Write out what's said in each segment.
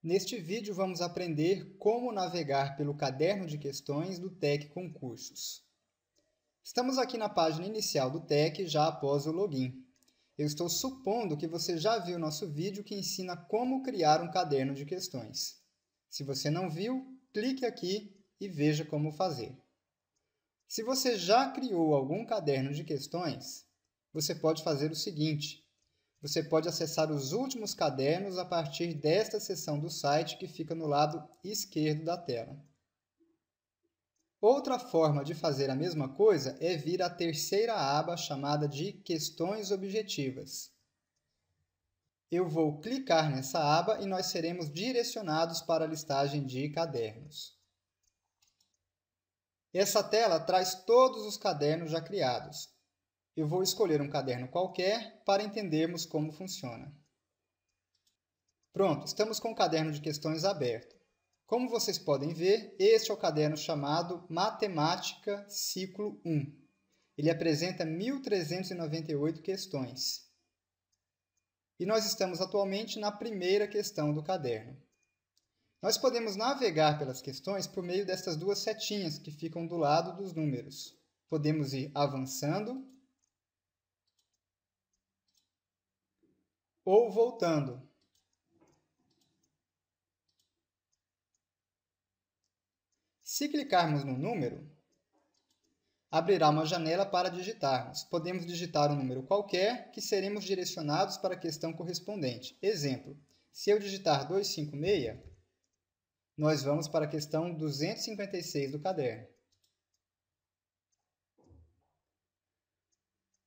Neste vídeo vamos aprender como navegar pelo caderno de questões do TEC Concursos. Estamos aqui na página inicial do TEC já após o login. Eu estou supondo que você já viu nosso vídeo que ensina como criar um caderno de questões. Se você não viu, clique aqui e veja como fazer. Se você já criou algum caderno de questões, você pode fazer o seguinte. Você pode acessar os últimos cadernos a partir desta seção do site que fica no lado esquerdo da tela. Outra forma de fazer a mesma coisa é vir à terceira aba chamada de Questões Objetivas. Eu vou clicar nessa aba e nós seremos direcionados para a listagem de cadernos. Essa tela traz todos os cadernos já criados. Eu vou escolher um caderno qualquer para entendermos como funciona. Pronto, estamos com o caderno de questões aberto. Como vocês podem ver, este é o caderno chamado Matemática Ciclo 1. Ele apresenta 1.398 questões. E nós estamos atualmente na primeira questão do caderno. Nós podemos navegar pelas questões por meio destas duas setinhas que ficam do lado dos números. Podemos ir avançando ou voltando. Se clicarmos no número, abrirá uma janela para digitarmos. Podemos digitar um número qualquer que seremos direcionados para a questão correspondente. Exemplo, se eu digitar 256, nós vamos para a questão 256 do caderno.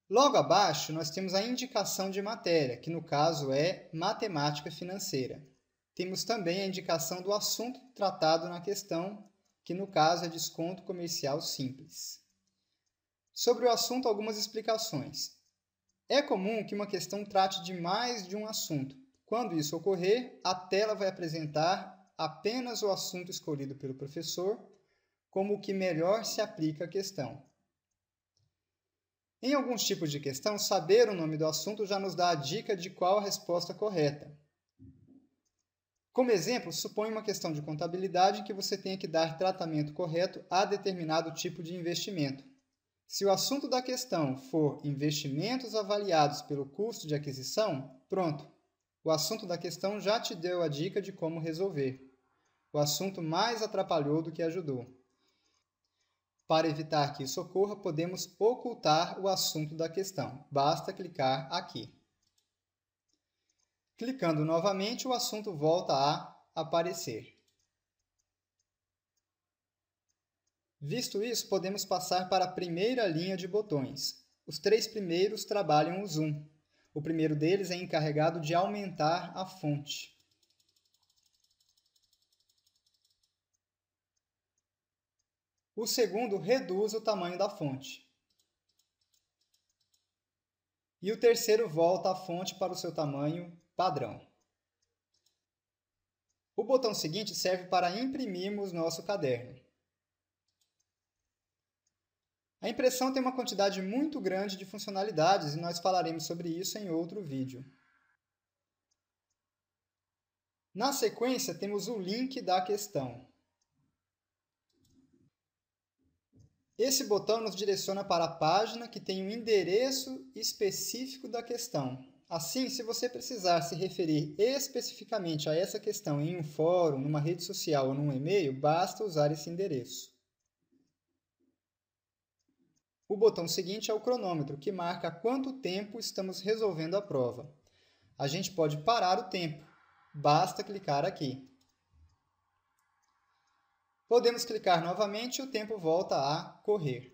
Logo abaixo, nós temos a indicação de matéria, que no caso é matemática financeira. Temos também a indicação do assunto tratado na questão, que no caso é desconto comercial simples. Sobre o assunto, algumas explicações. É comum que uma questão trate de mais de um assunto. Quando isso ocorrer, a tela vai apresentar apenas o assunto escolhido pelo professor como o que melhor se aplica à questão. Em alguns tipos de questão, saber o nome do assunto já nos dá a dica de qual a resposta correta. Como exemplo, suponha uma questão de contabilidade em que você tenha que dar tratamento correto a determinado tipo de investimento. Se o assunto da questão for investimentos avaliados pelo custo de aquisição, pronto, o assunto da questão já te deu a dica de como resolver. O assunto mais atrapalhou do que ajudou. Para evitar que isso ocorra, podemos ocultar o assunto da questão. Basta clicar aqui. Clicando novamente, o assunto volta a aparecer. Visto isso, podemos passar para a primeira linha de botões. Os três primeiros trabalham o zoom. O primeiro deles é encarregado de aumentar a fonte. O segundo reduz o tamanho da fonte. E o terceiro volta a fonte para o seu tamanho padrão. O botão seguinte serve para imprimirmos nosso caderno. A impressão tem uma quantidade muito grande de funcionalidades e nós falaremos sobre isso em outro vídeo. Na sequência, temos o link da questão. Esse botão nos direciona para a página que tem o endereço específico da questão. Assim, se você precisar se referir especificamente a essa questão em um fórum, numa rede social ou num e-mail, basta usar esse endereço. O botão seguinte é o cronômetro, que marca quanto tempo estamos resolvendo a prova. A gente pode parar o tempo, basta clicar aqui. Podemos clicar novamente e o tempo volta a correr.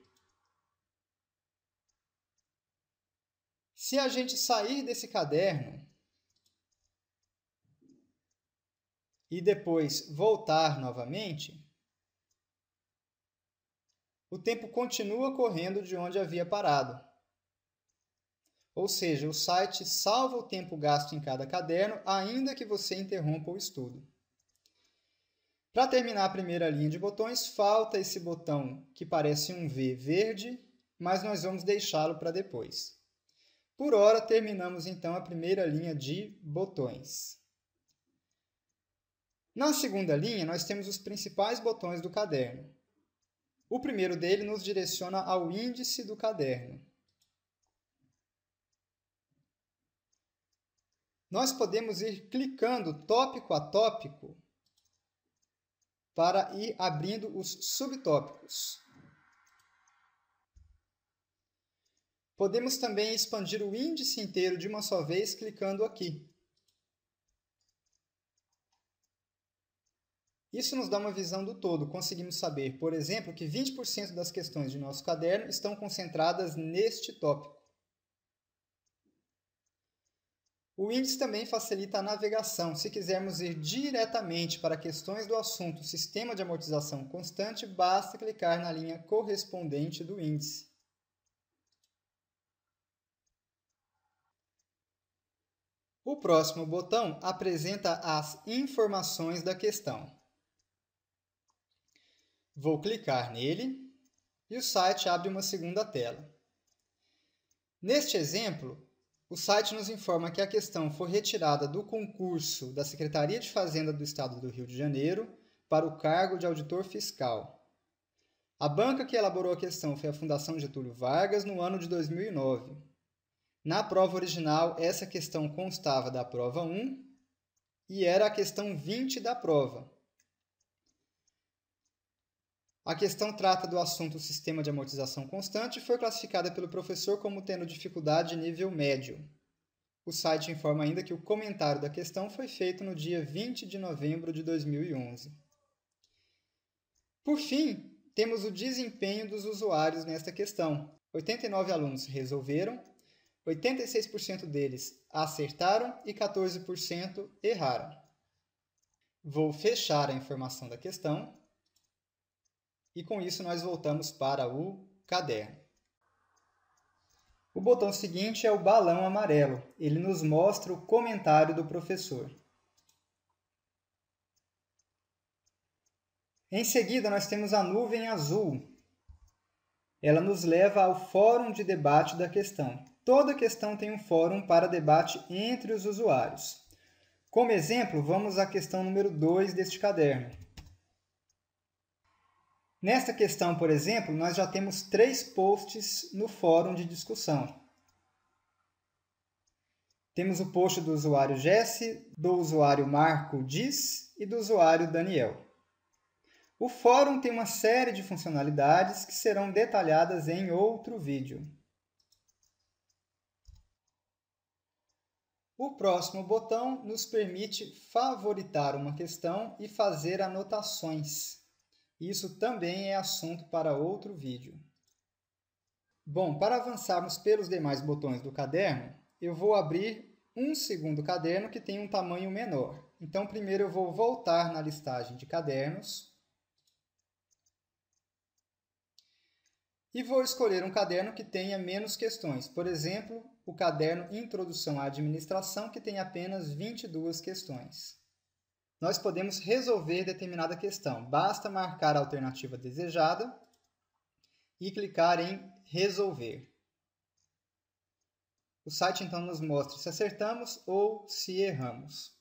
Se a gente sair desse caderno e depois voltar novamente, o tempo continua correndo de onde havia parado. Ou seja, o site salva o tempo gasto em cada caderno, ainda que você interrompa o estudo. Para terminar a primeira linha de botões, falta esse botão que parece um V verde, mas nós vamos deixá-lo para depois. Por hora, terminamos então a primeira linha de botões. Na segunda linha, nós temos os principais botões do caderno. O primeiro dele nos direciona ao índice do caderno. Nós podemos ir clicando tópico a tópico para ir abrindo os subtópicos. Podemos também expandir o índice inteiro de uma só vez clicando aqui. Isso nos dá uma visão do todo. Conseguimos saber, por exemplo, que 20% das questões de nosso caderno estão concentradas neste tópico. O índice também facilita a navegação. Se quisermos ir diretamente para questões do assunto Sistema de Amortização Constante, basta clicar na linha correspondente do índice. O próximo botão apresenta as informações da questão. Vou clicar nele e o site abre uma segunda tela. Neste exemplo, o site nos informa que a questão foi retirada do concurso da Secretaria de Fazenda do Estado do Rio de Janeiro para o cargo de auditor fiscal. A banca que elaborou a questão foi a Fundação Getúlio Vargas no ano de 2009. Na prova original, essa questão constava da prova 1 e era a questão 20 da prova. A questão trata do assunto Sistema de Amortização Constante e foi classificada pelo professor como tendo dificuldade nível médio. O site informa ainda que o comentário da questão foi feito no dia 20 de novembro de 2011. Por fim, temos o desempenho dos usuários nesta questão. 89 alunos resolveram, 86% deles acertaram e 14% erraram. Vou fechar a informação da questão. E com isso nós voltamos para o caderno. O botão seguinte é o balão amarelo. Ele nos mostra o comentário do professor. Em seguida, nós temos a nuvem azul. Ela nos leva ao fórum de debate da questão. Toda questão tem um fórum para debate entre os usuários. Como exemplo, vamos à questão número 2 deste caderno. Nesta questão, por exemplo, nós já temos 3 posts no fórum de discussão. Temos o post do usuário Jesse, do usuário Marco Diz e do usuário Daniel. O fórum tem uma série de funcionalidades que serão detalhadas em outro vídeo. O próximo botão nos permite favoritar uma questão e fazer anotações. Isso também é assunto para outro vídeo. Bom, para avançarmos pelos demais botões do caderno, eu vou abrir um segundo caderno que tem um tamanho menor. Então, primeiro eu vou voltar na listagem de cadernos e vou escolher um caderno que tenha menos questões. Por exemplo, o caderno Introdução à Administração, que tem apenas 22 questões. Nós podemos resolver determinada questão. Basta marcar a alternativa desejada e clicar em Resolver. O site então nos mostra se acertamos ou se erramos.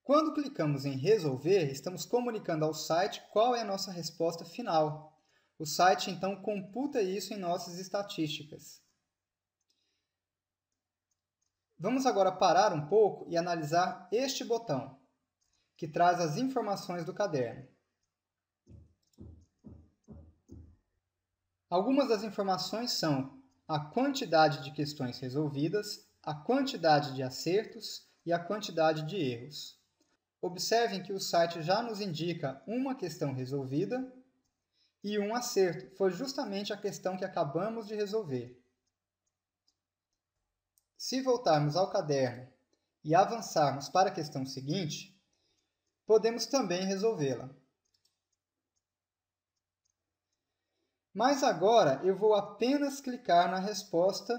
Quando clicamos em Resolver, estamos comunicando ao site qual é a nossa resposta final. O site então computa isso em nossas estatísticas. Vamos agora parar um pouco e analisar este botão, que traz as informações do caderno. Algumas das informações são a quantidade de questões resolvidas, a quantidade de acertos e a quantidade de erros. Observem que o site já nos indica uma questão resolvida e um acerto. Foi justamente a questão que acabamos de resolver. Se voltarmos ao caderno e avançarmos para a questão seguinte, podemos também resolvê-la. Mas agora eu vou apenas clicar na resposta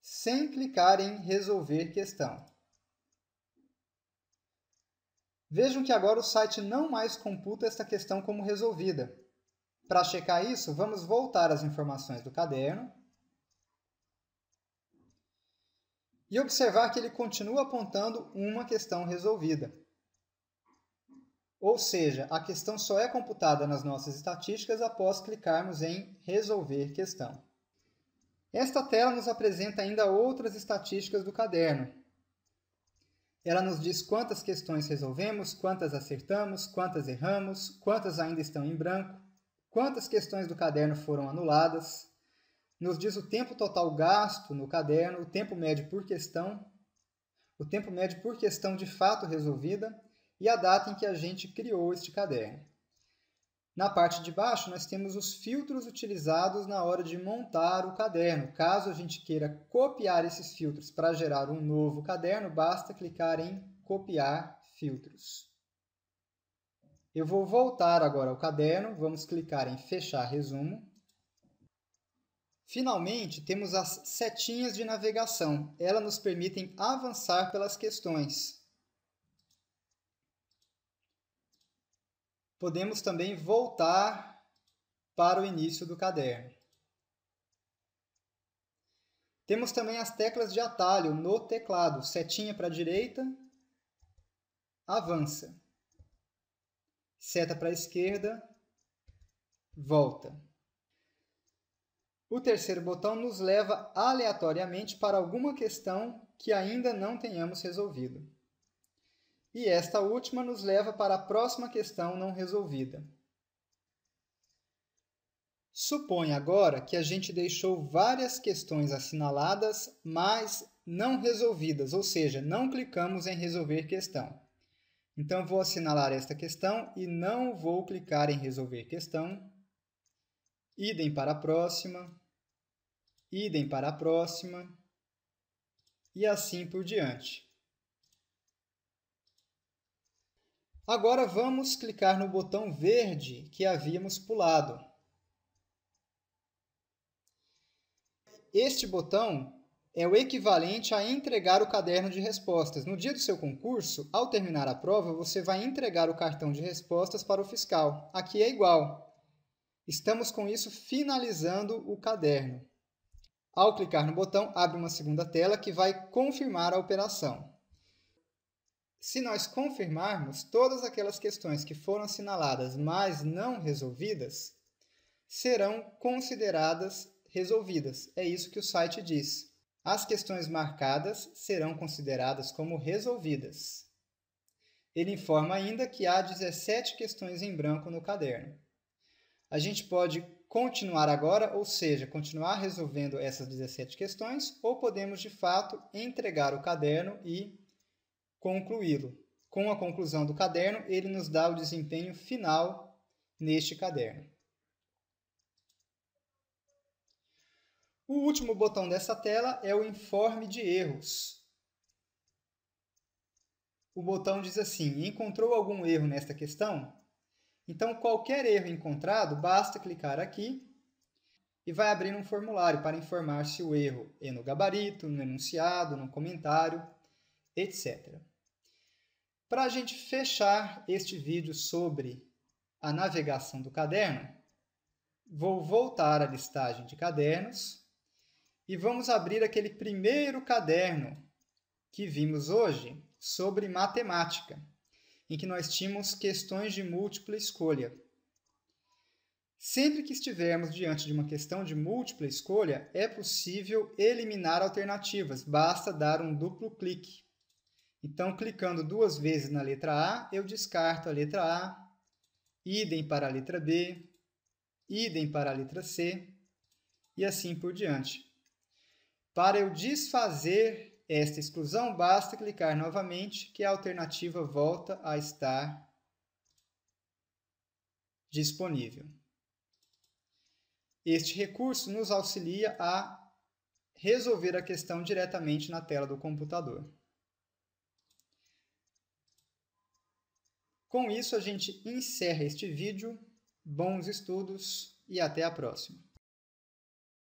sem clicar em Resolver questão. Vejam que agora o site não mais computa esta questão como resolvida. Para checar isso, vamos voltar às informações do caderno e observar que ele continua apontando uma questão resolvida. Ou seja, a questão só é computada nas nossas estatísticas após clicarmos em Resolver questão. Esta tela nos apresenta ainda outras estatísticas do caderno. Ela nos diz quantas questões resolvemos, quantas acertamos, quantas erramos, quantas ainda estão em branco, quantas questões do caderno foram anuladas, nos diz o tempo total gasto no caderno, o tempo médio por questão de fato resolvida e a data em que a gente criou este caderno. Na parte de baixo, nós temos os filtros utilizados na hora de montar o caderno. Caso a gente queira copiar esses filtros para gerar um novo caderno, basta clicar em Copiar filtros. Eu vou voltar agora ao caderno, vamos clicar em Fechar resumo. Finalmente, temos as setinhas de navegação. Elas nos permitem avançar pelas questões. Podemos também voltar para o início do caderno. Temos também as teclas de atalho no teclado. Setinha para a direita, avança. Seta para a esquerda, volta. O terceiro botão nos leva aleatoriamente para alguma questão que ainda não tenhamos resolvido. E esta última nos leva para a próxima questão não resolvida. Suponha agora que a gente deixou várias questões assinaladas, mas não resolvidas, ou seja, não clicamos em Resolver questão. Então, vou assinalar esta questão e não vou clicar em Resolver questão. Idem para a próxima. Idem para a próxima, e assim por diante. Agora vamos clicar no botão verde que havíamos pulado. Este botão é o equivalente a entregar o caderno de respostas. No dia do seu concurso, ao terminar a prova, você vai entregar o cartão de respostas para o fiscal. Aqui é igual. Estamos com isso finalizando o caderno. Ao clicar no botão, abre uma segunda tela que vai confirmar a operação. Se nós confirmarmos, todas aquelas questões que foram assinaladas, mas não resolvidas, serão consideradas resolvidas. É isso que o site diz. As questões marcadas serão consideradas como resolvidas. Ele informa ainda que há 17 questões em branco no caderno. A gente pode continuar agora, ou seja, continuar resolvendo essas 17 questões, ou podemos, de fato, entregar o caderno e concluí-lo. Com a conclusão do caderno, ele nos dá o desempenho final neste caderno. O último botão dessa tela é o Informe de erros. O botão diz assim: encontrou algum erro nesta questão? Então, qualquer erro encontrado, basta clicar aqui e vai abrir um formulário para informar se o erro é no gabarito, no enunciado, no comentário, etc. Para a gente fechar este vídeo sobre a navegação do caderno, vou voltar à listagem de cadernos e vamos abrir aquele primeiro caderno que vimos hoje sobre matemática, em que nós tínhamos questões de múltipla escolha. Sempre que estivermos diante de uma questão de múltipla escolha, é possível eliminar alternativas, basta dar um duplo clique. Então, clicando duas vezes na letra A, eu descarto a letra A, idem para a letra B, idem para a letra C, e assim por diante. Para eu desfazer esta exclusão, basta clicar novamente que a alternativa volta a estar disponível. Este recurso nos auxilia a resolver a questão diretamente na tela do computador. Com isso, a gente encerra este vídeo. Bons estudos e até a próxima!